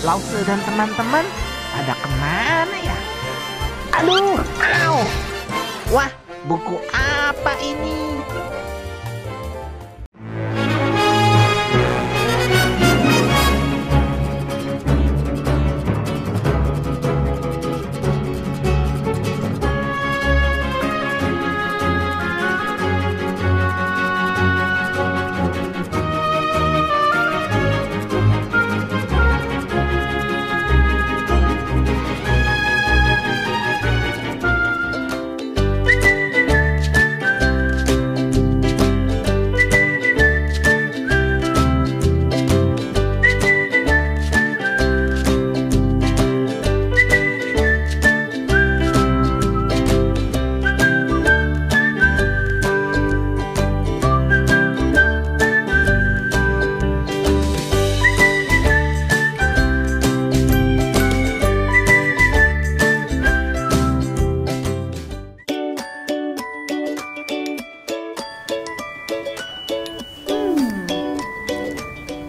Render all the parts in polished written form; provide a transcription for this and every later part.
Lause dan teman-teman pada kemana ya? Aduh, au. Wah, buku apa ini?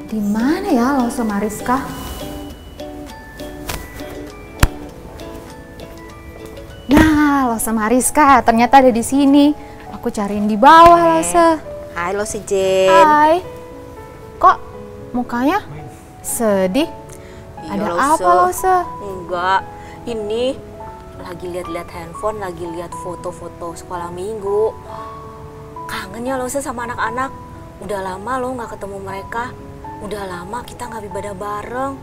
Di mana ya Lause Mariska? Nah, Lause Mariska ternyata ada di sini. Aku cariin di bawah, Lause. Hai Lause Jen. Hai. Kok mukanya sedih? Iya, Ada Lause. apa, Lause? Enggak, ini lagi lihat-lihat handphone, lagi lihat foto-foto sekolah minggu. Kangen ya Lause sama anak-anak. Udah lama lo nggak ketemu mereka. Udah lama kita nggak ibadah bareng.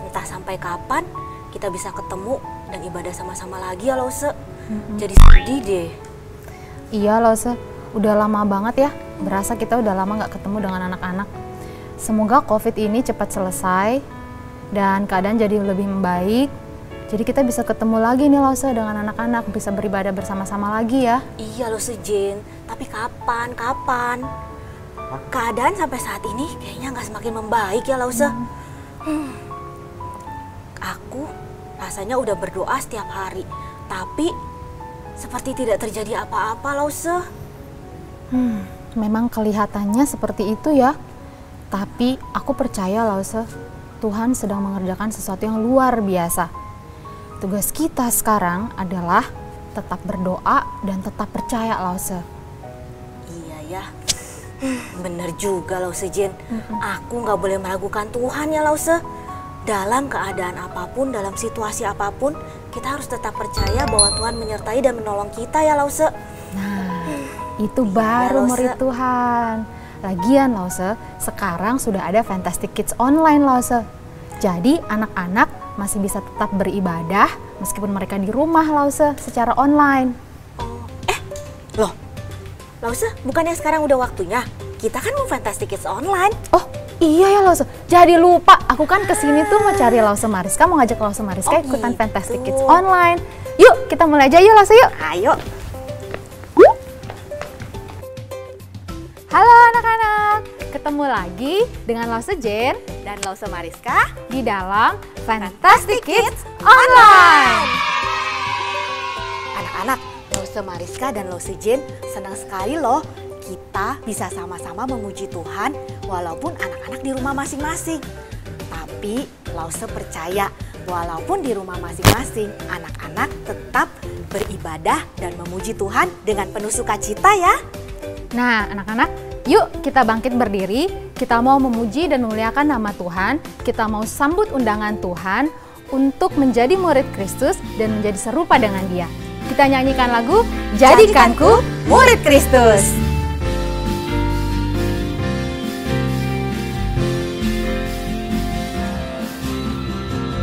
Entah sampai kapan kita bisa ketemu dan ibadah sama-sama lagi ya Lause. Jadi sedih deh. Iya, Lause. Udah lama banget ya. Berasa kita udah lama nggak ketemu dengan anak-anak. Semoga COVID ini cepat selesai dan keadaan jadi lebih membaik. Jadi kita bisa ketemu lagi nih Lause dengan anak-anak, bisa beribadah bersama-sama lagi ya. Iya Lause Jen, tapi kapan? Keadaan sampai saat ini kayaknya nggak semakin membaik ya Lause. Aku rasanya udah berdoa setiap hari, tapi seperti tidak terjadi apa-apa Lause. Memang kelihatannya seperti itu ya. Tapi aku percaya Lause, Tuhan sedang mengerjakan sesuatu yang luar biasa. Tugas kita sekarang adalah tetap berdoa dan tetap percaya Lause. Iya ya, bener juga Lause Jen. Aku nggak boleh meragukan Tuhan ya Lause. Dalam keadaan apapun, dalam situasi apapun, kita harus tetap percaya bahwa Tuhan menyertai dan menolong kita ya Lause. Nah, itu baru Lause. murid Tuhan. Lagian Lause, sekarang sudah ada Fantastic Kids Online Lause. Jadi anak-anak masih bisa tetap beribadah meskipun mereka di rumah Lause secara online. Loh, Lause, bukannya sekarang udah waktunya? Kita kan mau Fantastic Kids Online. Oh iya ya Lause, jadi lupa. Aku kan kesini tuh mau cari Lause Mariska, mau ngajak Lause Mariska Oh, ikutan gitu. Fantastic Kids Online. Yuk kita mulai aja yuk Lause yuk. Ayo. Halo anak-anak, ketemu lagi dengan Lause Jen Dan Lause Mariska. di dalam Fantastic Kids Online. Anak-anak, Lause Mariska dan Lause Jen senang sekali loh kita bisa sama-sama memuji Tuhan walaupun anak-anak di rumah masing-masing. Tapi Lause percaya walaupun di rumah masing-masing, anak-anak tetap beribadah dan memuji Tuhan dengan penuh sukacita ya. Nah anak-anak, yuk kita bangkit berdiri. Kita mau memuji dan memuliakan nama Tuhan. Kita mau sambut undangan Tuhan untuk menjadi murid Kristus dan menjadi serupa dengan Dia. Kita nyanyikan lagu Jadikanku Murid Kristus.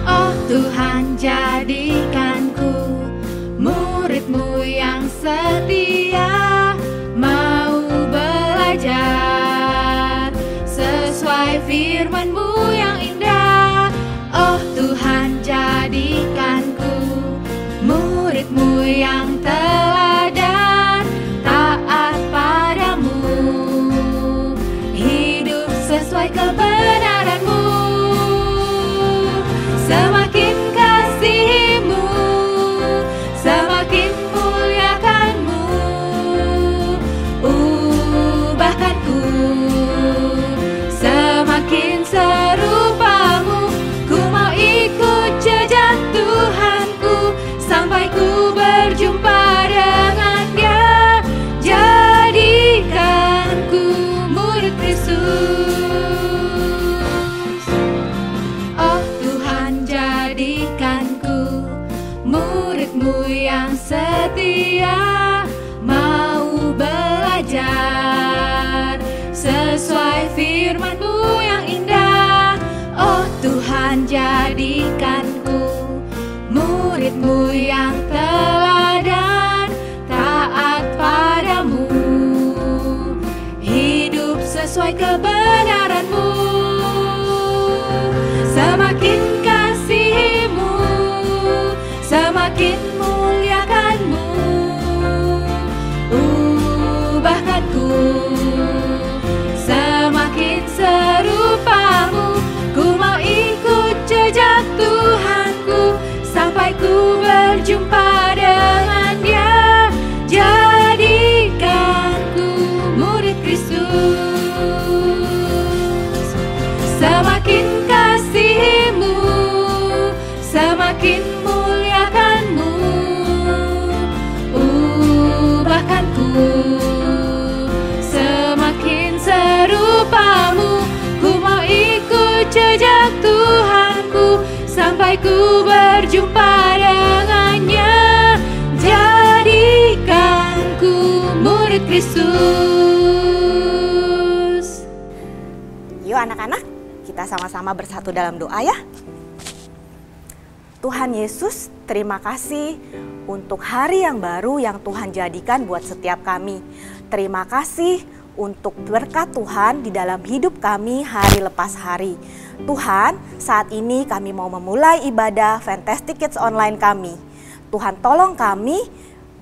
Oh Tuhan, jadikanku murid-Mu yang setia, mau belajar sesuai firman-Mu yang indah. Oh Tuhan, jadikanku murid-Mu yang teladan, taat padamu, hidup sesuai kebenaran-Mu. Semakin kasih-Mu, semakin muliakan-Mu, ubahkanku semakin serupa-Mu. firman-Mu yang indah. Oh Tuhan, jadikanku murid-Mu yang teladan, taat padamu, hidup sesuai kebenaran-Mu. Semakin kasihi-Mu, semakin muliakan-Mu, ubahkanku semakin serupa-Mu. Ku mau ikut jejak Tuhanku sampai ku berjumpa dengan Dia. Jadikanku murid Kristus. Semakin kasihi-Mu, semakin muliakan-Mu, ubahkanku semakin serupa-Mu. Ku mau ikut jejak Tuhanku sampai ku berjumpa dengannya. Jadikanku murid Kristus. Yuk anak-anak, kita sama-sama bersatu dalam doa ya. Tuhan Yesus, terima kasih untuk hari yang baru yang Tuhan jadikan buat setiap kami. Terima kasih untuk berkat Tuhan di dalam hidup kami hari lepas hari. Tuhan, saat ini kami mau memulai ibadah Fantastic Kids Online kami. Tuhan tolong kami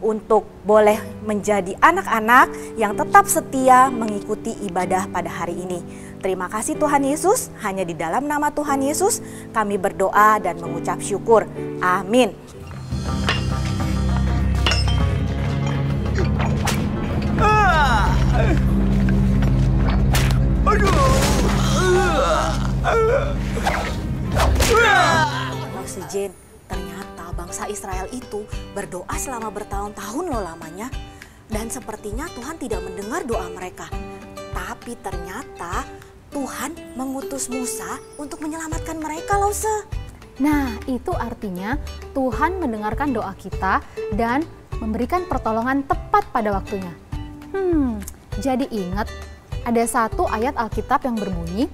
untuk boleh menjadi anak-anak yang tetap setia mengikuti ibadah pada hari ini. Terima kasih Tuhan Yesus, hanya di dalam nama Tuhan Yesus kami berdoa dan mengucap syukur. Amin. Lalu Jen, ternyata bangsa Israel itu berdoa selama bertahun-tahun loh lamanya. Dan sepertinya Tuhan tidak mendengar doa mereka. Tapi ternyata Tuhan mengutus Musa untuk menyelamatkan mereka loh se. Nah, itu artinya Tuhan mendengarkan doa kita dan memberikan pertolongan tepat pada waktunya. Jadi ingat, ada satu ayat Alkitab yang berbunyi,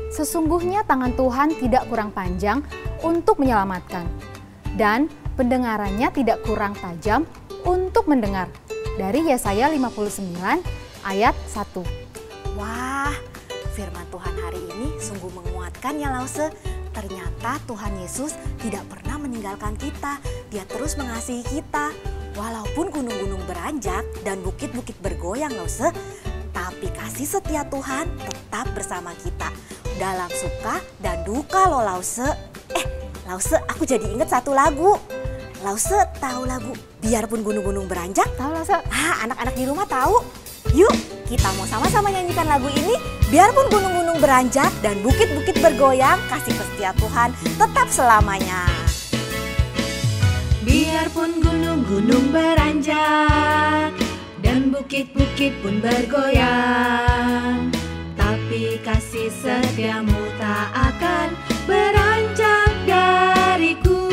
sesungguhnya tangan Tuhan tidak kurang panjang untuk menyelamatkan, dan pendengarannya tidak kurang tajam untuk mendengar. Dari Yesaya 59 ayat 1. Wah, firman Tuhan hari ini sungguh menguatkan ya Lause. Ternyata Tuhan Yesus tidak pernah meninggalkan kita. Dia terus mengasihi kita. Walaupun gunung-gunung beranjak dan bukit-bukit bergoyang Lause, tapi kasih setia Tuhan tetap bersama kita. Dalam suka dan duka loh Lause. Lause, aku jadi ingat satu lagu. Lause tahu lagu Biarpun Gunung-Gunung Beranjak? Tahu Lause? Anak-anak di rumah tahu. Yuk, kita mau sama-sama nyanyikan lagu ini. Biarpun gunung-gunung beranjak dan bukit-bukit bergoyang, kasih setia Tuhan tetap selamanya. Biarpun gunung-gunung beranjak dan bukit-bukit pun bergoyang, tapi kasih setiamu tak akan beranjak dariku.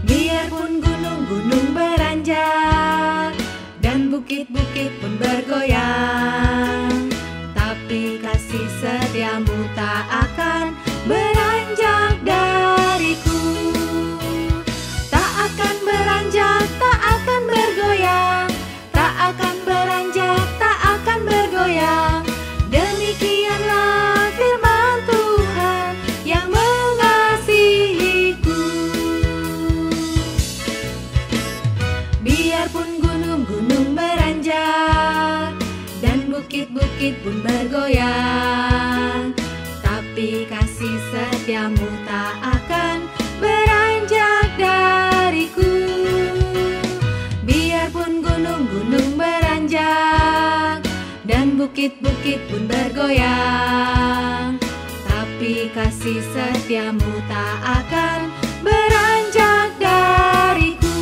Biarpun gunung-gunung beranjak dan bukit-bukit pun bergoyang, tapi kasih setiamu tak akan beranjak dariku. Tak akan beranjak, tak akan bergoyang, tak akan beranjak, tak akan bergoyang. Demikianlah firman Tuhan yang mengasihiku. Biarpun gunung-gunung beranjak dan bukit-bukit pun bergoyang, tapi kasih setiamu tak akan beranjak dariku. Biarpun gunung-gunung beranjak dan bukit-bukit pun bergoyang, tapi kasih setiamu tak akan beranjak dariku.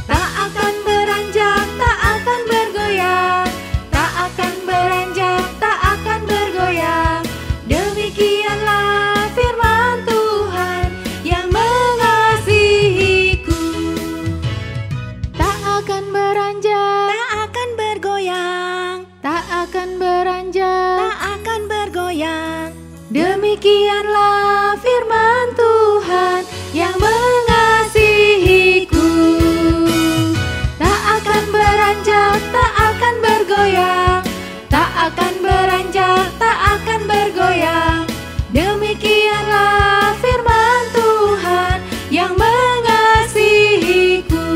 Tak akan beranjak, tak akan bergoyang, tak akan beranjak, tak akan bergoyang. Demikianlah firman Tuhan yang mengasihiku. Tak akan beranjak, Tak akan bergoyang, tak akan beranjak, Demikianlah firman Tuhan yang mengasihiku. Tak akan beranjak, tak akan bergoyang, tak akan beranjak, tak akan bergoyang. Demikianlah firman Tuhan yang mengasihiku.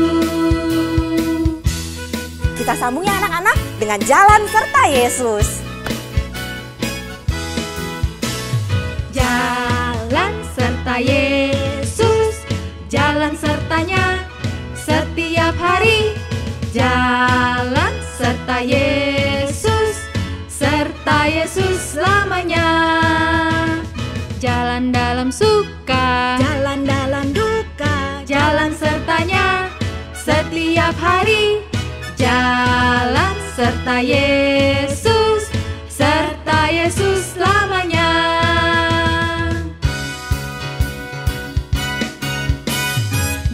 Kita sambung ya anak-anak dengan jalan serta Yesus. Jalan serta Yesus, jalan sertanya setiap hari. Jalan serta Yesus, serta Yesus selamanya. Jalan dalam suka, Jalan dalam duka, jalan sertanya setiap hari. Jalan serta Yesus, serta Yesus selamanya.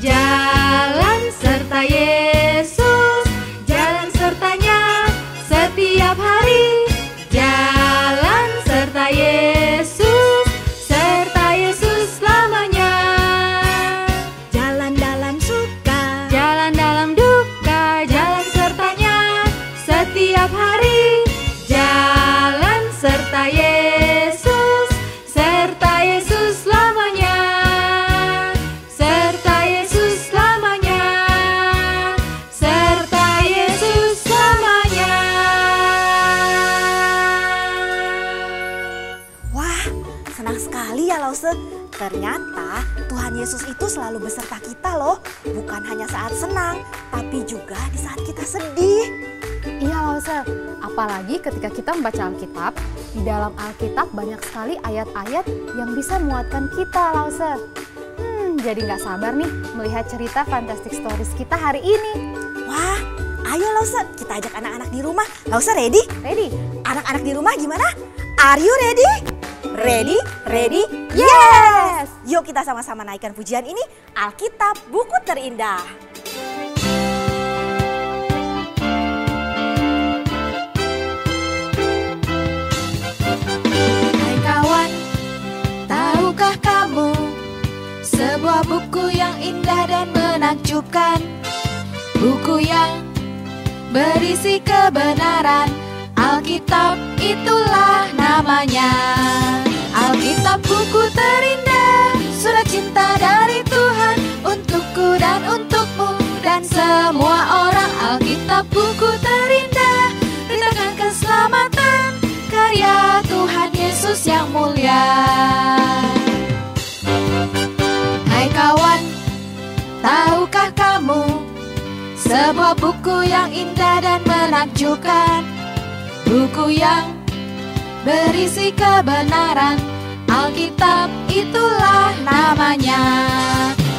Jalan serta Yesus, jalan sertanya setiap hari. Jalan serta Yesus, serta Yesus selamanya. jalan dalam suka, Jalan dalam duka, jalan sertanya setiap hari. Jalan serta Yesus, serta Yesus selamanya. Serta Yesus selamanya. Serta Yesus selamanya. Wah, senang sekali ya Lause. Ternyata Tuhan Yesus itu selalu beserta kita loh. Bukan hanya saat senang, tapi juga di saat kita sedih. Iya Lause, apalagi ketika kita membaca Alkitab, di dalam Alkitab banyak sekali ayat-ayat yang bisa menguatkan kita Lause. Jadi nggak sabar nih melihat cerita Fantastic Stories kita hari ini. Wah, ayo Lause, kita ajak anak-anak di rumah. Lause ready? Ready? Anak-anak di rumah gimana? Are you ready? Ready? Ready? Yes! Yuk kita sama-sama naikkan pujian ini, Alkitab Buku Terindah. Hai kawan, tahukah kamu sebuah buku yang indah dan menakjubkan? Buku yang berisi kebenaran, Alkitab itulah namanya. Alkitab buku terindah, surat cinta dari Tuhan untukku dan untukmu dan semua orang. Alkitab buku terindah, beritakan keselamatan, karya Tuhan Yesus yang mulia. Hai kawan, tahukah kamu sebuah buku yang indah dan menakjubkan? Buku yang berisi kebenaran, Alkitab itulah namanya.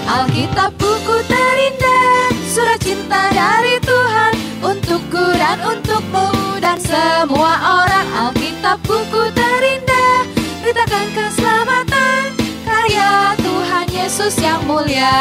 Alkitab buku terindah, surat cinta dari Tuhan untukku dan untukmu dan semua orang. Alkitab buku terindah, beritakan keselamatan, karya Tuhan Yesus yang mulia.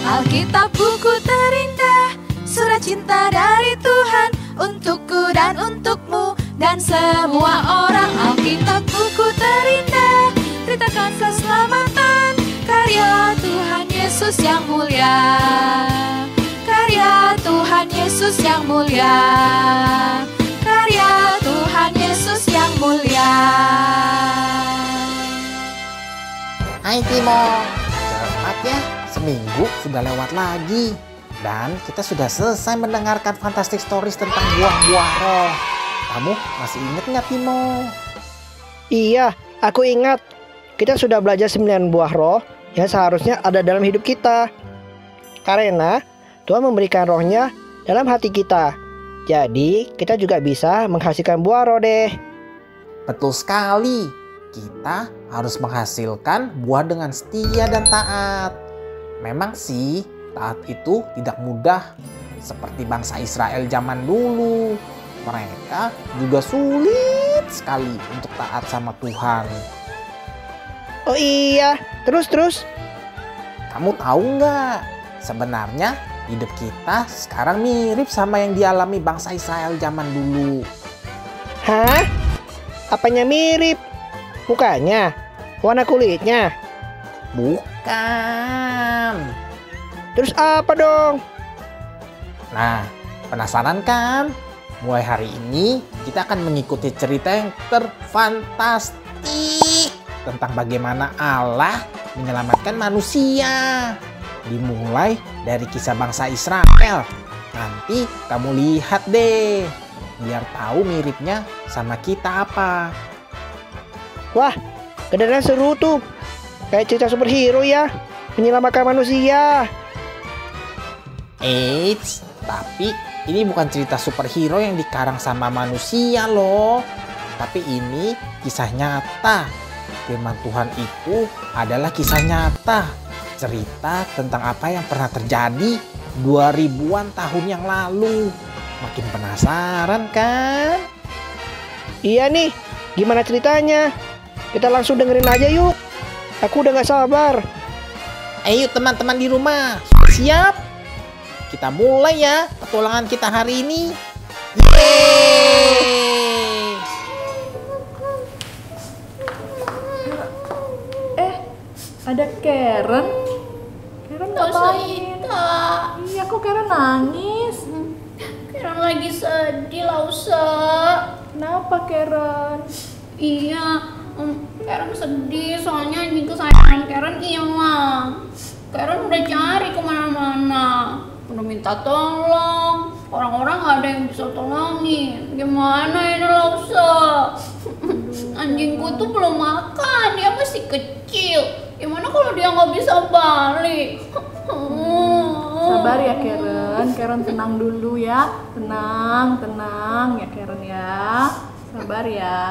Alkitab buku terindah, surat cinta dari Tuhan untukku dan untukmu dan semua orang. Alkitab buku terindah, beritakan keselamatan, karya Tuhan Yesus yang mulia. Karya Tuhan Yesus yang mulia. Karya Tuhan Yesus yang mulia. Hai Timo, cepat ya, seminggu sudah lewat lagi. Dan kita sudah selesai mendengarkan Fantastic Stories tentang buah-buah roh. Kamu masih ingat nggak Timo? Iya, aku ingat. Kita sudah belajar 9 buah roh yang seharusnya ada dalam hidup kita. Karena Tuhan memberikan rohnya dalam hati kita. Jadi kita juga bisa menghasilkan buah roh deh. Betul sekali. Kita harus menghasilkan buah dengan setia dan taat. Memang sih, taat itu tidak mudah. Seperti bangsa Israel zaman dulu. Mereka juga sulit sekali untuk taat sama Tuhan. Oh iya, terus. Kamu tahu nggak? Sebenarnya hidup kita sekarang mirip sama yang dialami bangsa Israel zaman dulu. Hah? Apanya mirip? Mukanya? Warna kulitnya? Bukan. Terus apa dong? Nah, penasaran kan? Mulai hari ini kita akan mengikuti cerita yang terfantastik tentang bagaimana Allah menyelamatkan manusia. Dimulai dari kisah bangsa Israel. Nanti kamu lihat deh, biar tahu miripnya sama kita apa. Wah, kedengaran seru tuh. Kayak cerita superhero ya, menyelamatkan manusia. Eits, tapi ini bukan cerita superhero yang dikarang sama manusia loh. Tapi ini kisah nyata. Firman Tuhan itu adalah kisah nyata. Cerita tentang apa yang pernah terjadi 2000-an tahun yang lalu. Makin penasaran kan? Iya nih, gimana ceritanya? Kita langsung dengerin aja yuk. Aku udah gak sabar. Ayo teman-teman di rumah, siap? Kita mulai ya petualangan kita hari ini. Yeay! Ada Karen. Karen ngapain? Iya, kok Karen nangis? Karen lagi sedih, Lausa. Kenapa Karen? Iya, Karen sedih soalnya anjing kesayangan Karen hilang. Karen udah cari kemana-mana, udah minta tolong. Orang-orang gak ada yang bisa tolongin. Gimana ini Lausa? Anjingku tuh belum makan, dia masih kecil. Gimana kalau dia nggak bisa balik? Sabar ya Karen. Karen tenang dulu ya. Tenang ya Karen ya. Sabar ya.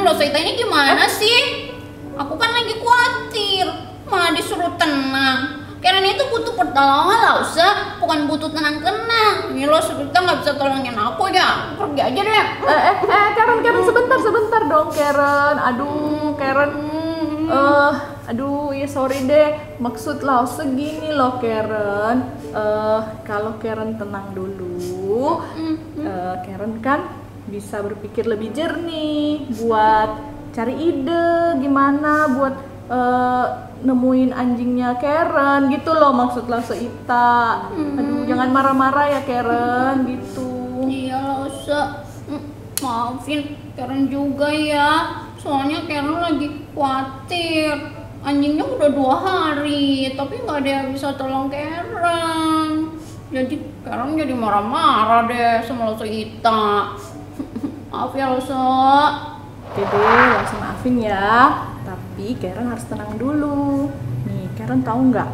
Lausa ini gimana sih? Aku kan lagi khawatir, malah disuruh tenang. Karen itu butuh pertolongan Lausa, bukan butuh tenang-tenang. Ini Lausa kita nggak bisa tolongin aku ya. Pergi aja deh. Karen sebentar dong Karen. Aduh Karen. Ya sorry deh. Maksud Lausa gini loh Karen. Kalau Karen tenang dulu, Karen kan bisa berpikir lebih jernih buat cari ide gimana buat nemuin anjingnya Karen gitu loh, maksud Lausa Ita. Aduh, jangan marah-marah ya Karen gitu. Iya Lausa, maafin Karen juga ya. Soalnya Karen lagi khawatir. Anjingnya udah 2 hari, tapi nggak ada yang bisa tolong Karen. Jadi Karen jadi marah-marah deh sama Lausa Ita. Maaf ya Lausa. Oke deh, Lausa maafin ya. Tapi Karen harus tenang dulu. Nih, Karen tahu nggak?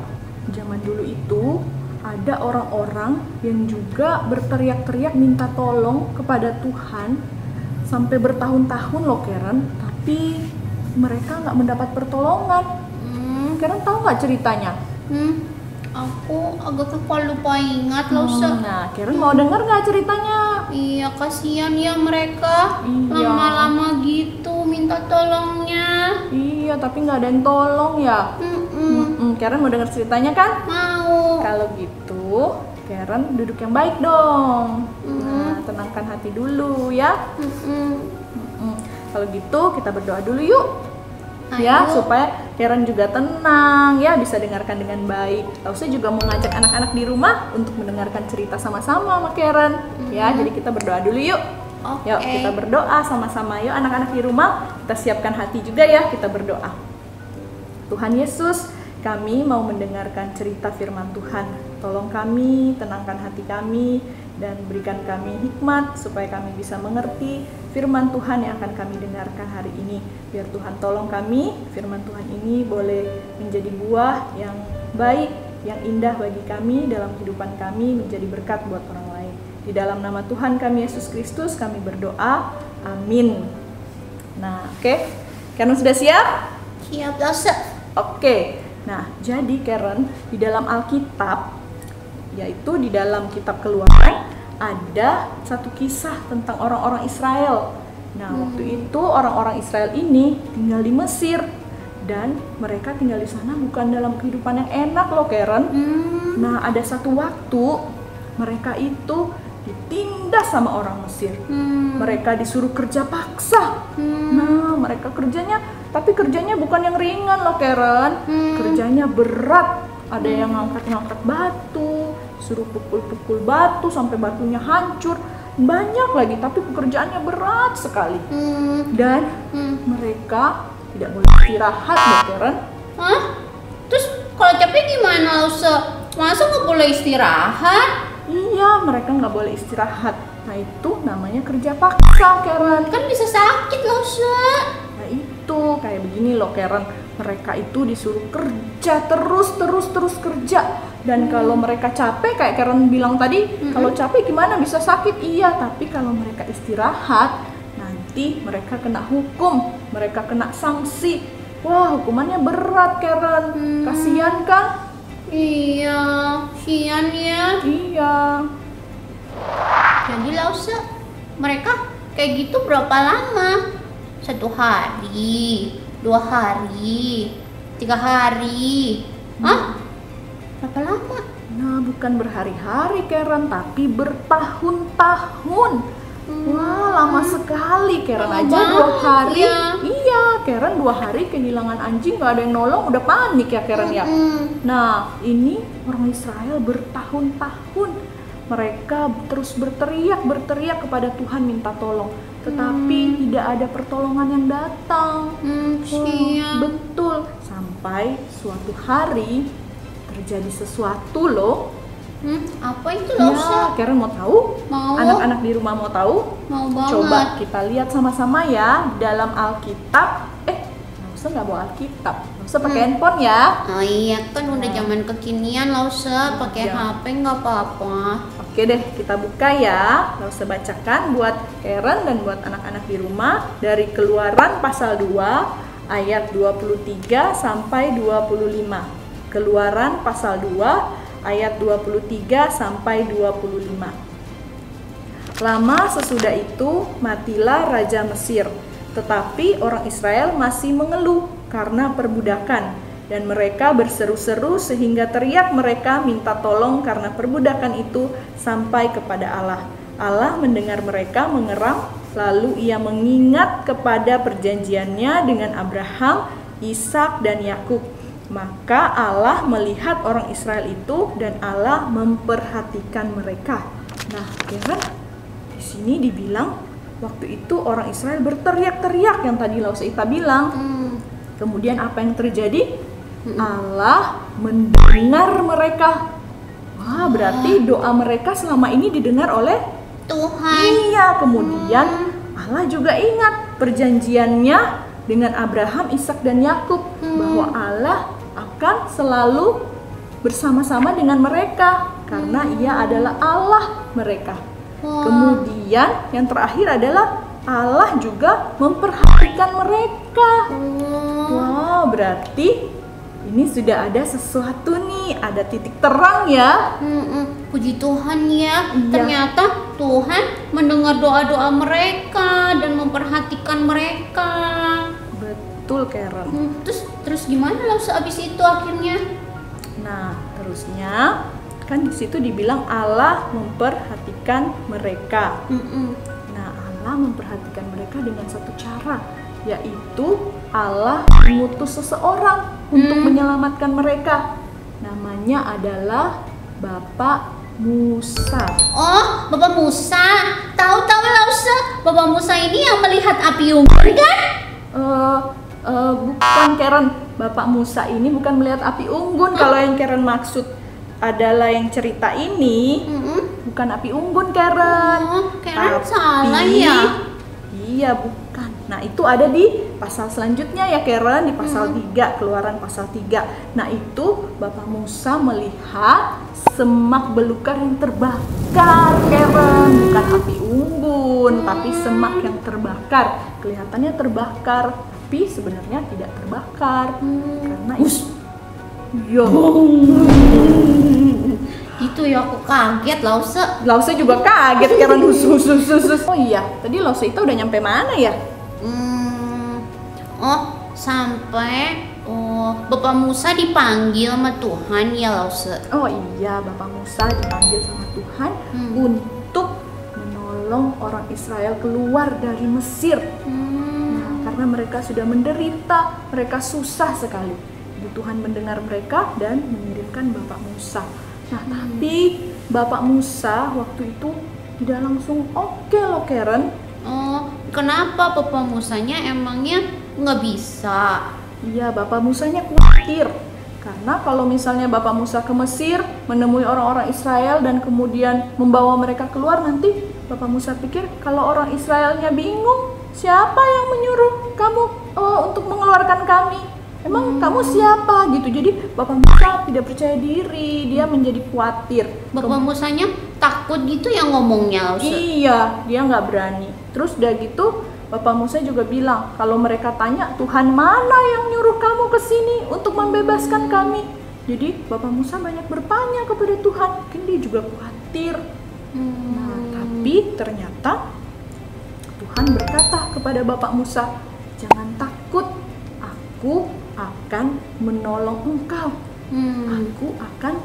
Zaman dulu itu ada orang-orang yang juga berteriak-teriak minta tolong kepada Tuhan sampai bertahun-tahun loh Karen. Tapi mereka nggak mendapat pertolongan. Karen tahu nggak ceritanya? Aku agak lupa ingat Lausa. Nah, Karen mau denger nggak ceritanya? Iya, kasihan ya mereka. Iya. Lama-lama gitu minta tolongnya. Iya, tapi nggak ada yang tolong ya. Karen mau denger ceritanya kan? Mau. Kalau gitu, Karen duduk yang baik dong. Nah, tenangkan hati dulu ya. Kalau gitu kita berdoa dulu yuk. Ya, supaya Karen juga tenang ya, bisa dengarkan dengan baik. Lausa juga mau ngajak anak-anak di rumah untuk mendengarkan cerita sama-sama sama Karen. Ya, jadi kita berdoa dulu yuk. Yuk, kita berdoa sama-sama yuk anak-anak di rumah. Kita siapkan hati juga ya, kita berdoa. Tuhan Yesus, kami mau mendengarkan cerita firman Tuhan. Tolong kami, tenangkan hati kami, dan berikan kami hikmat supaya kami bisa mengerti firman Tuhan yang akan kami dengarkan hari ini. Biar Tuhan tolong kami, firman Tuhan ini boleh menjadi buah yang baik, yang indah bagi kami dalam kehidupan kami, menjadi berkat buat orang lain. Di dalam nama Tuhan kami Yesus Kristus kami berdoa, amin. Nah, oke. Karen sudah siap? Siap Lausa. Oke. Nah, jadi Karen, di dalam Alkitab, yaitu di dalam kitab Keluaran, ada satu kisah tentang orang-orang Israel. Nah, waktu itu orang-orang Israel ini tinggal di Mesir, dan mereka tinggal di sana bukan dalam kehidupan yang enak loh Karen. Nah, ada satu waktu mereka itu ditindas sama orang Mesir. Mereka disuruh kerja paksa. Nah, mereka tapi kerjanya bukan yang ringan loh Karen. Kerjanya berat. Ada yang ngangkat-ngangkat batu, suruh pukul-pukul batu sampai batunya hancur. Banyak lagi, tapi pekerjaannya berat sekali. Dan mereka tidak boleh istirahat loh Karen. Hah? Terus kalau capek gimana Lause? Masa nggak boleh istirahat? Iya, mereka nggak boleh istirahat. Nah itu namanya kerja paksa Karen. Kan bisa sakit Lause. Nah itu kayak begini loh Karen. Mereka itu disuruh kerja terus kerja. Dan kalau mereka capek kayak Karen bilang tadi, kalau capek gimana bisa sakit? Iya, tapi kalau mereka istirahat, nanti mereka kena hukum, mereka kena sanksi. Wah, hukumannya berat Karen. Kasihan kan? Iya, kasihan ya. Iya. Jadi Lause, mereka kayak gitu berapa lama? 1 hari, 2 hari, 3 hari. Hah? Berapa lama? Nah, bukan berhari-hari Karen, tapi bertahun-tahun. Wah, lama sekali. Karen Lama aja 2 hari. ya. Iya, Karen 2 hari kehilangan anjing, gak ada yang nolong, udah panik ya Karen ya. Nah, ini orang Israel bertahun-tahun. Mereka terus berteriak kepada Tuhan minta tolong. Tetapi tidak ada pertolongan yang datang. Siap. Betul. Sampai suatu hari terjadi sesuatu loh. Apa itu Lause? Ya, Karen mau tahu? Mau. Anak-anak di rumah mau tahu? Mau banget. Coba kita lihat sama-sama ya dalam Alkitab. Lause nggak bawa Alkitab. Lause pakai handphone ya. Oh iya, kan udah zaman kekinian Lause, pakai HP nggak apa-apa. Oke deh, kita buka ya. Lause bacakan buat Karen dan buat anak-anak di rumah dari Keluaran pasal 2 ayat 23 sampai 25. Keluaran pasal 2 ayat 23 sampai 25. Lama sesudah itu matilah Raja Mesir, tetapi orang Israel masih mengeluh karena perbudakan, dan mereka berseru-seru sehingga teriak mereka minta tolong karena perbudakan itu sampai kepada Allah. Allah mendengar mereka mengeram, lalu ia mengingat kepada perjanjiannya dengan Abraham, Ishak dan Yakub. Maka Allah melihat orang Israel itu dan Allah memperhatikan mereka. Nah, Karen, di sini dibilang waktu itu orang Israel berteriak-teriak yang tadi Lause Ita bilang. Kemudian apa yang terjadi? Allah mendengar mereka. Wah, berarti doa mereka selama ini didengar oleh Tuhan. Iya, kemudian Allah juga ingat perjanjiannya dengan Abraham, Ishak dan Yakub bahwa Allah akan selalu bersama-sama dengan mereka karena Ia adalah Allah mereka. Kemudian yang terakhir adalah Allah juga memperhatikan mereka. Wow, berarti ini sudah ada sesuatu nih, ada titik terang ya. Puji Tuhan ya, Iya. ternyata Tuhan mendengar doa-doa mereka dan memperhatikan mereka. Betul Karen. Terus gimana Lause abis itu akhirnya? Nah, terusnya kan di situ dibilang Allah memperhatikan mereka. Nah, Allah memperhatikan mereka dengan satu cara, yaitu Allah mengutus seseorang untuk menyelamatkan mereka. Namanya adalah Bapak Musa. Oh, Bapak Musa. Tahu-tahu Lause, Bapak Musa ini yang melihat api unggun kan? Bukan Karen, Bapak Musa ini bukan melihat api unggun. Kalau yang Karen maksud adalah yang cerita ini, bukan api unggun Karen. Karen salah ya? Iya, bukan. Nah, itu ada di pasal selanjutnya ya Karen, di pasal 3, Keluaran pasal 3. Nah, itu Bapak Musa melihat semak belukar yang terbakar Karen, bukan api unggun, tapi semak yang terbakar. Kelihatannya terbakar, tapi sebenarnya tidak terbakar. Karena Itu ya, aku kaget Lause. Lause juga kaget Karen. Oh iya, tadi Lause itu udah nyampe mana ya? Sampai Bapak Musa dipanggil sama Tuhan ya Lause. Oh iya, Bapak Musa dipanggil sama Tuhan untuk menolong orang Israel keluar dari Mesir. Nah, karena mereka sudah menderita, mereka susah sekali. Jadi Tuhan mendengar mereka dan mengirimkan Bapak Musa. Nah, tapi Bapak Musa waktu itu tidak langsung oke loh, Karen. Oh, kenapa Bapak Musanya emangnya nggak bisa? Iya, Bapak Musanya khawatir. Karena kalau misalnya Bapak Musa ke Mesir, menemui orang-orang Israel dan kemudian membawa mereka keluar, nanti Bapak Musa pikir kalau orang Israelnya bingung, siapa yang menyuruh kamu untuk mengeluarkan kami? Emang kamu siapa gitu? Jadi Bapak Musa tidak percaya diri, dia menjadi khawatir. Bapak Musanya takut gitu ya ngomongnya, Ustaz? Iya, dia nggak berani. Terus udah gitu, Bapak Musa juga bilang, kalau mereka tanya, Tuhan mana yang nyuruh kamu ke sini untuk membebaskan kami? Jadi Bapak Musa banyak bertanya kepada Tuhan, mungkin dia juga khawatir. Nah, tapi ternyata Tuhan berkata kepada Bapak Musa, jangan takut, aku akan menolong engkau. Aku akan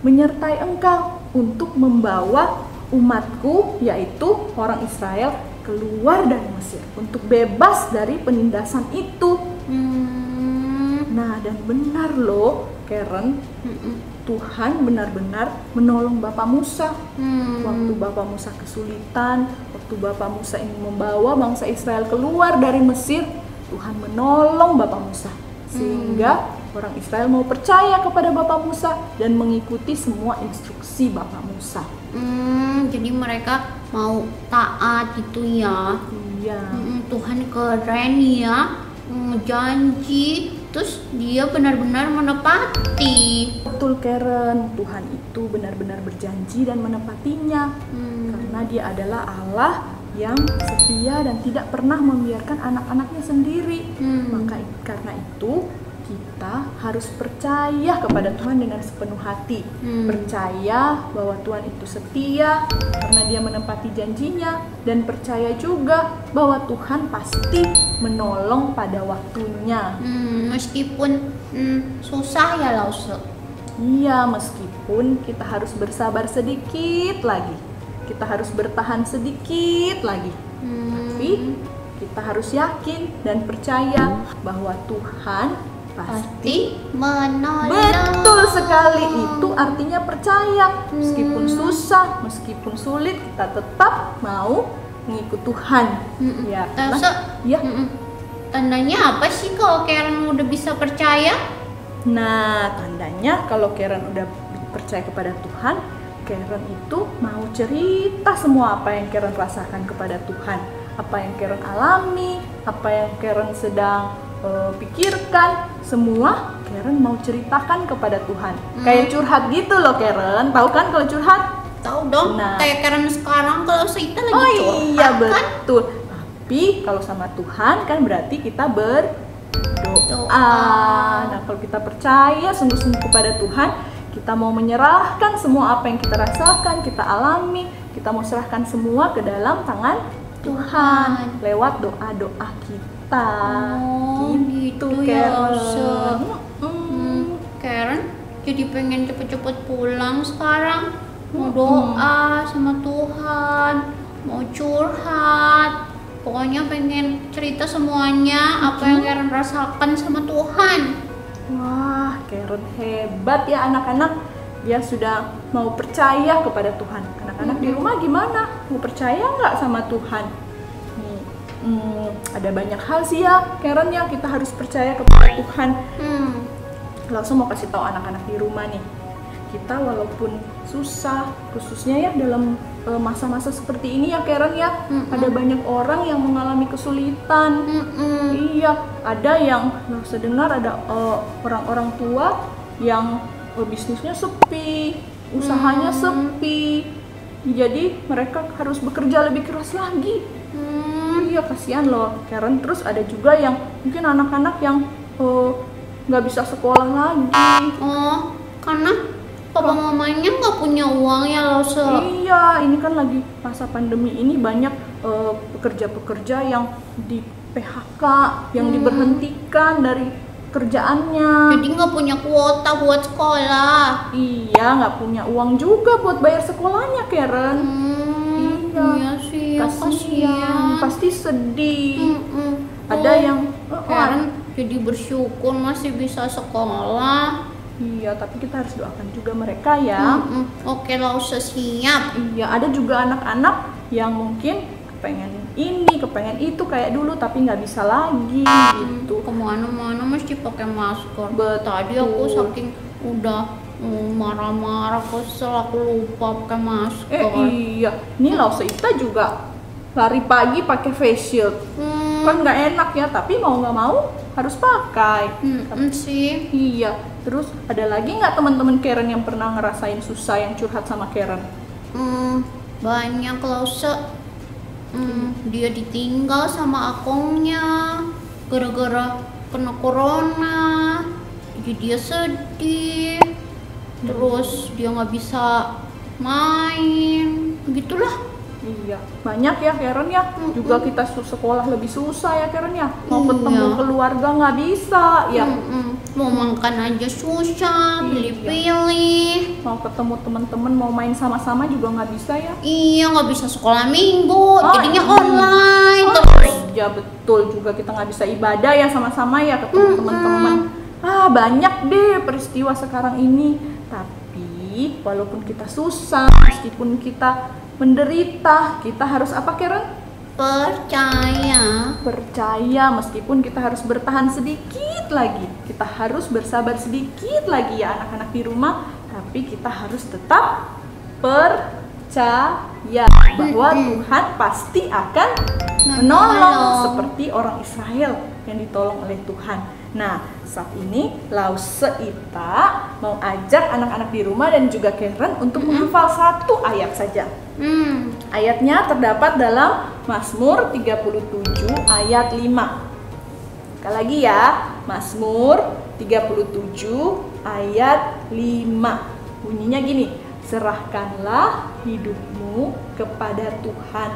menyertai engkau untuk membawa umatku, yaitu orang Israel, keluar dari Mesir untuk bebas dari penindasan itu. Nah, dan benar loh, Karen, Tuhan benar-benar menolong Bapak Musa. Waktu Bapak Musa kesulitan, waktu Bapak Musa ingin membawa bangsa Israel keluar dari Mesir, Tuhan menolong Bapak Musa. Sehingga orang Israel mau percaya kepada Bapak Musa dan mengikuti semua instruksi Bapak Musa. Jadi mereka mau taat gitu ya. Iya. Tuhan keren ya, janji, terus dia benar-benar menepati. Betul, Karen, Tuhan itu benar-benar berjanji dan menepatinya. Karena dia adalah Allah yang setia dan tidak pernah membiarkan anak-anaknya sendiri. Maka karena itu kita harus percaya kepada Tuhan dengan sepenuh hati. Percaya bahwa Tuhan itu setia karena dia menepati janjinya, dan percaya juga bahwa Tuhan pasti menolong pada waktunya. Meskipun susah ya Lause. Iya, meskipun kita harus bersabar sedikit lagi, kita harus bertahan sedikit lagi, tapi kita harus yakin dan percaya bahwa Tuhan pasti menolong. Betul sekali, itu artinya percaya. Meskipun susah, meskipun sulit, kita tetap mau mengikut Tuhan. Ya, Lause, ya. Tandanya apa sih kalau Karen udah bisa percaya? Nah, tandanya kalau Karen udah percaya kepada Tuhan, Karen itu mau cerita semua apa yang Karen rasakan kepada Tuhan, apa yang Karen alami, apa yang Karen sedang pikirkan, semua Karen mau ceritakan kepada Tuhan. Kayak curhat gitu loh, Karen. Tahu kan kalau curhat? Tahu dong, Nah. kayak Karen sekarang kalau kita lagi Oh curhat iya, kan? betul. Tapi kalau sama Tuhan kan berarti kita berdoa. Nah, kalau kita percaya sungguh-sungguh kepada Tuhan, kita mau menyerahkan semua apa yang kita rasakan, kita alami, kita mau serahkan semua ke dalam tangan Tuhan lewat doa-doa kita. Oh, gitu ya, Lause. Karen. Karen jadi pengen cepet-cepet pulang sekarang. Mau doa sama Tuhan, mau curhat. Pokoknya pengen cerita semuanya apa yang Karen rasakan sama Tuhan. Wah, Karen hebat ya anak-anak. Dia sudah mau percaya kepada Tuhan. Anak-anak di rumah gimana? Mau percaya nggak sama Tuhan? Ada banyak hal sih ya, Karen, ya kita harus percaya kepada Tuhan. Langsung mau kasih tahu anak-anak di rumah nih. Kita walaupun susah, khususnya ya dalam masa-masa seperti ini ya, Karen ya, ada banyak orang yang mengalami kesulitan. Iya, ada yang saya dengar ada orang-orang tua yang bisnisnya sepi, usahanya sepi. Jadi mereka harus bekerja lebih keras lagi. Iya, kasihan loh, Karen. Terus ada juga yang mungkin anak-anak yang nggak bisa sekolah lagi. Oh, karena papa mamanya nggak punya uang ya, Lause. Iya, ini kan lagi masa pandemi ini banyak pekerja-pekerja yang di PHK, yang diberhentikan dari kerjaannya. Jadi nggak punya kuota buat sekolah. Iya, nggak punya uang juga buat bayar sekolahnya, Karen. Iya sih. jadi bersyukur masih bisa sekolah. Iya, tapi kita harus doakan juga mereka ya. Oke, Lause, siap. Iya, ada juga anak-anak yang mungkin kepengen ini, kepengen itu kayak dulu tapi nggak bisa lagi gitu. Kemana-mana mesti pakai masker. Betul. Tadi aku saking udah marah-marah kesel, aku lupa pakai masker. Iya, ini Lause Ita juga lari pagi pakai face shield. Kan nggak enak ya, tapi mau nggak mau harus pakai. Sih. Iya, terus ada lagi nggak teman-teman Karen yang pernah ngerasain susah yang curhat sama Karen? Banyak, Lause. Dia ditinggal sama akongnya gara-gara kena corona. Jadi dia sedih. Terus dia nggak bisa main. Begitulah. Iya, banyak ya Karen ya. Juga kita sekolah lebih susah ya Karen ya. Mau ketemu keluarga nggak bisa ya. Mau makan aja susah, pilih-pilih. Mau ketemu teman-teman, mau main sama-sama juga nggak bisa ya. Iya, nggak bisa sekolah minggu, jadinya online terus. Iya betul, juga kita nggak bisa ibadah ya sama-sama ya ketemu teman-teman. Banyak deh peristiwa sekarang ini. Tapi walaupun kita susah, meskipun kita menderita, kita harus apa Karen? Percaya meskipun kita harus bertahan sedikit lagi, kita harus bersabar sedikit lagi ya anak-anak di rumah, tapi kita harus tetap percaya bahwa Tuhan pasti akan menolong seperti orang Israel yang ditolong oleh Tuhan. Nah, saat ini Lause Ita mau ajak anak-anak di rumah dan juga Karen untuk menghafal satu ayat saja. Ayatnya terdapat dalam Mazmur 37 ayat 5. Sekali lagi ya, Mazmur 37 ayat 5. Bunyinya gini, serahkanlah hidupmu kepada Tuhan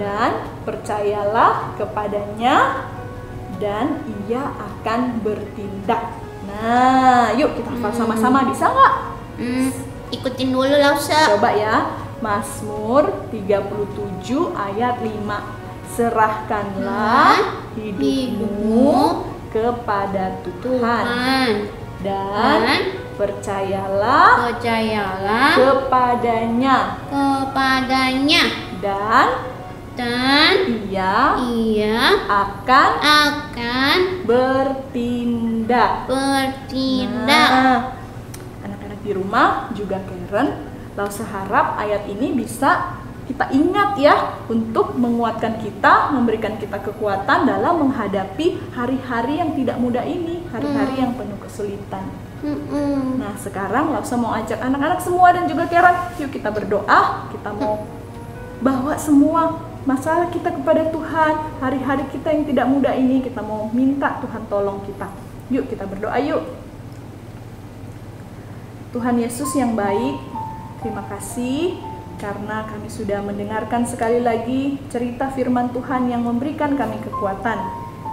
dan percayalah kepadanya dan ia akan bertindak. Nah, yuk kita hafal sama-sama, bisa nggak? Ikutin dulu Lause. Coba ya, Mazmur 37 ayat 5. Serahkanlah hidupmu kepada Tuhan dan percayalah kepadanya dan ia akan bertindak. Nah, anak-anak di rumah juga Karen, Lause harap ayat ini bisa kita ingat ya untuk menguatkan kita, memberikan kita kekuatan dalam menghadapi hari-hari yang tidak mudah ini, hari-hari yang penuh kesulitan. Nah, sekarang Lause mau ajak anak-anak semua dan juga Karen, yuk kita berdoa, kita mau bawa semua masalah kita kepada Tuhan. Hari-hari kita yang tidak mudah ini kita mau minta Tuhan tolong kita. Yuk kita berdoa yuk. Tuhan Yesus yang baik, terima kasih karena kami sudah mendengarkan sekali lagi cerita firman Tuhan yang memberikan kami kekuatan,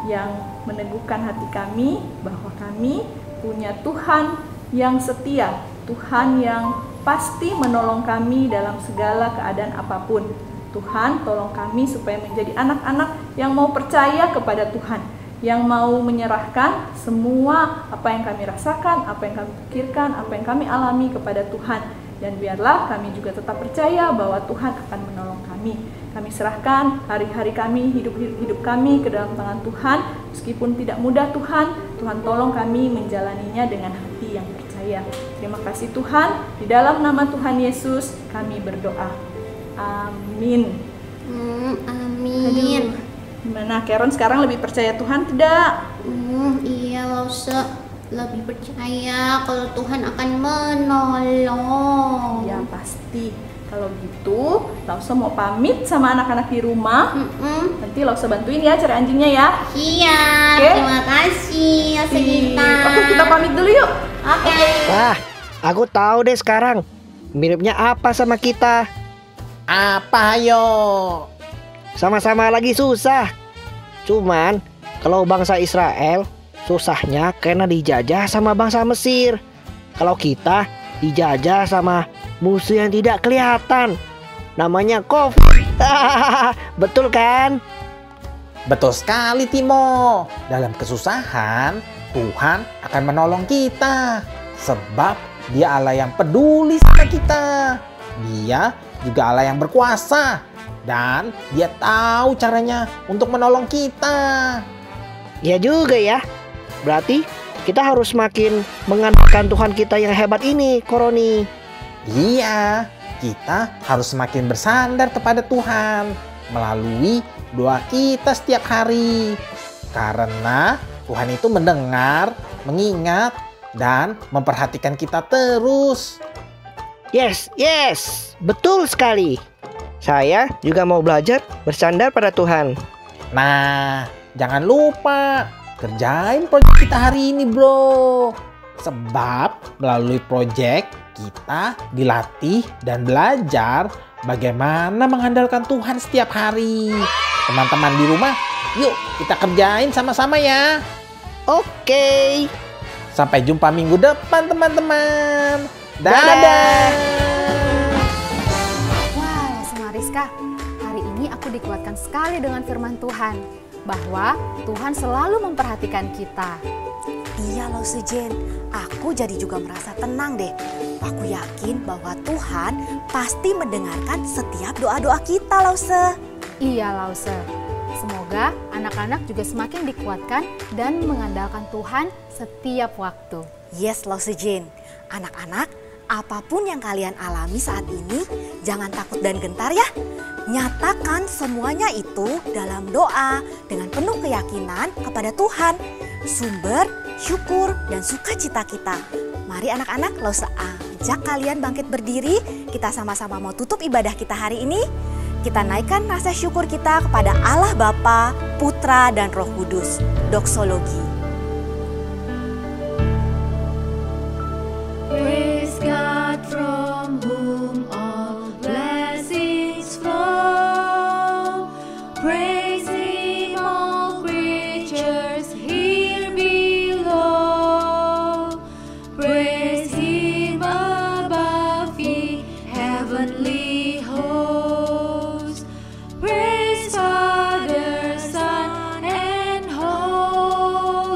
yang meneguhkan hati kami bahwa kami punya Tuhan yang setia, Tuhan yang pasti menolong kami dalam segala keadaan apapun. Tuhan, tolong kami supaya menjadi anak-anak yang mau percaya kepada Tuhan, yang mau menyerahkan semua apa yang kami rasakan, apa yang kami pikirkan, apa yang kami alami kepada Tuhan. Dan biarlah kami juga tetap percaya bahwa Tuhan akan menolong kami. Kami serahkan hari-hari kami, hidup kami ke dalam tangan Tuhan. Meskipun tidak mudah Tuhan, Tuhan tolong kami menjalaninya dengan hati yang percaya. Terima kasih Tuhan, di dalam nama Tuhan Yesus kami berdoa. Amin. Amin. Gimana Karen, sekarang lebih percaya Tuhan tidak? Iya Lause, lebih percaya kalau Tuhan akan menolong. Ya pasti. Kalau gitu, Lause mau pamit sama anak-anak di rumah. Nanti Lause bantuin ya cari anjingnya ya. Iya. Oke? Terima kasih Lause kita. Oke, kita pamit dulu yuk. Oke. Wah, aku tahu deh sekarang miripnya apa sama kita. Apa ayo? Sama-sama lagi susah. Cuman kalau bangsa Israel susahnya karena dijajah sama bangsa Mesir. Kalau kita dijajah sama musuh yang tidak kelihatan. Namanya COVID. Betul kan? Betul sekali Timo. Dalam kesusahan, Tuhan akan menolong kita. Sebab Dia Allah yang peduli sama kita. Dia juga Allah yang berkuasa. Dan Dia tahu caranya untuk menolong kita. Ya juga ya. Berarti kita harus makin mengandalkan Tuhan kita yang hebat ini, Koroni. Iya, kita harus semakin bersandar kepada Tuhan melalui doa kita setiap hari. Karena Tuhan itu mendengar, mengingat, dan memperhatikan kita terus. Yes, betul sekali. Saya juga mau belajar bersandar pada Tuhan. Nah, jangan lupa kerjain proyek kita hari ini, bro. Sebab melalui proyek kita dilatih dan belajar bagaimana mengandalkan Tuhan setiap hari. Teman-teman di rumah, yuk kita kerjain sama-sama ya. Oke. Sampai jumpa minggu depan, teman-teman. Dadah. Wah, Sama Rizka, hari ini aku dikuatkan sekali dengan firman Tuhan bahwa Tuhan selalu memperhatikan kita. Iya loh Sejen, aku jadi juga merasa tenang deh. Aku yakin bahwa Tuhan pasti mendengarkan setiap doa-doa kita Lause. Iya Lause, semoga anak-anak juga semakin dikuatkan dan mengandalkan Tuhan setiap waktu. Yes Lause Jane, anak-anak apapun yang kalian alami saat ini jangan takut dan gentar ya. Nyatakan semuanya itu dalam doa dengan penuh keyakinan kepada Tuhan, sumber syukur dan sukacita kita. Mari anak-anak, Lause ajak kalian bangkit berdiri. Kita sama-sama mau tutup ibadah kita hari ini. Kita naikkan rasa syukur kita kepada Allah Bapa, Putra dan Roh Kudus. Doksologi. Praise God from whom all blessings flow. Praise Him all creatures here below. Praise Him above ye heavenly hosts. Praise Father, Son, and Holy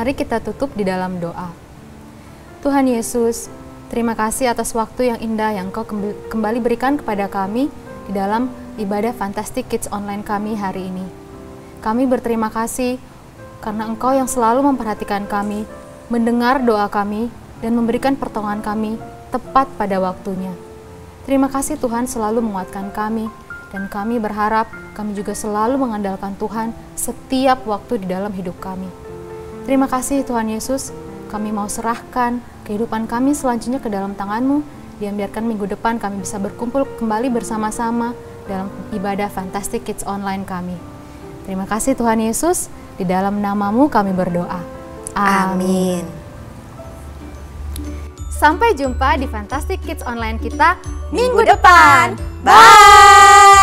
Mari kita tutup di dalam doa. Tuhan Yesus, terima kasih atas waktu yang indah yang Engkau kembali berikan kepada kami di dalam ibadah Fantastic Kids Online kami hari ini. Kami berterima kasih karena Engkau yang selalu memperhatikan kami, mendengar doa kami, dan memberikan pertolongan kami tepat pada waktunya. Terima kasih Tuhan selalu menguatkan kami, dan kami berharap kami juga selalu mengandalkan Tuhan setiap waktu di dalam hidup kami. Terima kasih Tuhan Yesus, kami mau serahkan kehidupan kami selanjutnya ke dalam tangan-Mu, dan biarkan minggu depan kami bisa berkumpul kembali bersama-sama dalam ibadah Fantastic Kids Online kami. Terima kasih Tuhan Yesus, di dalam nama-Mu kami berdoa. Amin. Sampai jumpa di Fantastic Kids Online kita minggu depan. Bye!